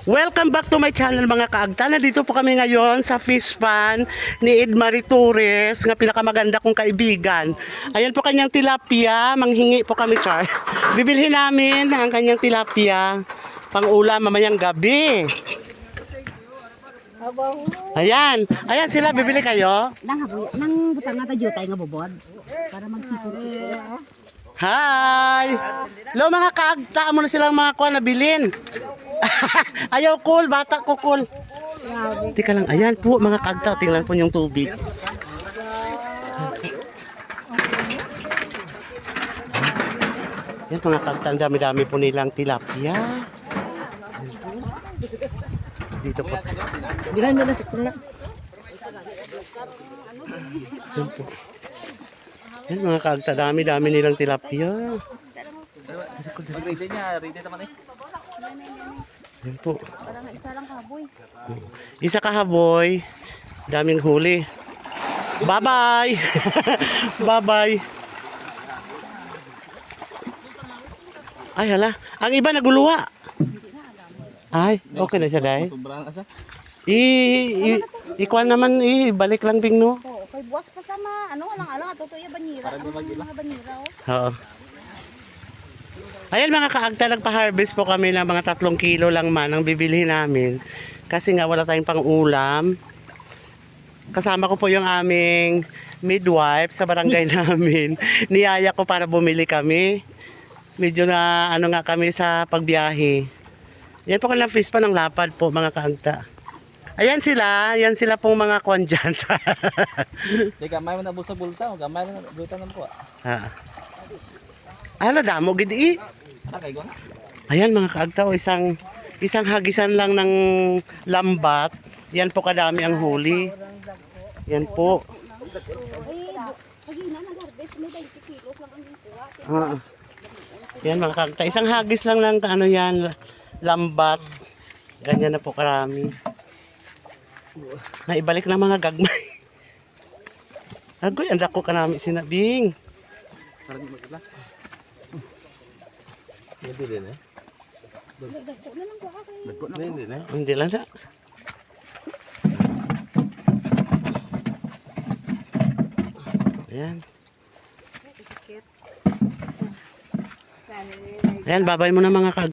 Welcome back to my channel mga kaagta. Nandito po kami ngayon sa fish pan ni Edmarie Torres, nga pinakamaganda kong kaibigan. Ayan po kanyang tilapia, manghingi po kami, char. Bibilhin namin ang kanyang tilapia pang ulam mamayang gabi. Ayan, ayan sila, bibili kayo? Nang butang nga tayo tayo nga bubod para magkikita. Hi! Hello mga kaagta, mo na silang mga kuha na bilin. Ayaw cool, bata ko cool. Tika lang, ayan po mga kaagta, tingnan po yung tubig. Yan mga kaagta, ang dami-dami po nilang tilapia. Dito po. Bilan mo na sa tulak. Yan po. Yan mga kaagta, dami-dami nilang tilapia. Yan po. Parang isa lang kaboy. Isa kahaboy, daming huli. Bye-bye! Bye-bye! Ay hala, ang iba naguluwa. Ay, okay na siya dahil. Ikuan naman, balik lang bing no. Oo, kay buwas pa sama. Ano alang-alang ato to iya banira. Ano mga banira oh. Oo. Ayan mga kaagta, nagpa-harvest po kami ng mga 3 kilo lang man ang bibili namin. Kasi nga wala tayong pang ulam. Kasama ko po yung aming midwife sa barangay namin. Niyaya ko para bumili kami. Medyo na ano nga kami sa pagbiyahe. Yan po kanilang fish pa ng lapad po mga kaagta. Ayan sila pong mga kwan dyan. Di gamay mo na bulsa-bulsa, gamay na buta na po. Ala damo gid Kay go. Ayan mga kaagta, isang hagisan lang ng lambat. Yan po kadami ang huli. Yan po. Ay, hagina nag-harvest may 20 kilos lang ang kuha. Yan mga kaagta, isang hagis lang ng ano yan, lambat. Ganyan na po karami. Naibalik na mga gagmay. Agoy, ang dako ka namin sinabing. Parang magla. Hindi din eh. Dagko na lang kuha kay. Dagko na hindi na. Hindi lang na. Ayan. Ayan, babay mo na mga kag.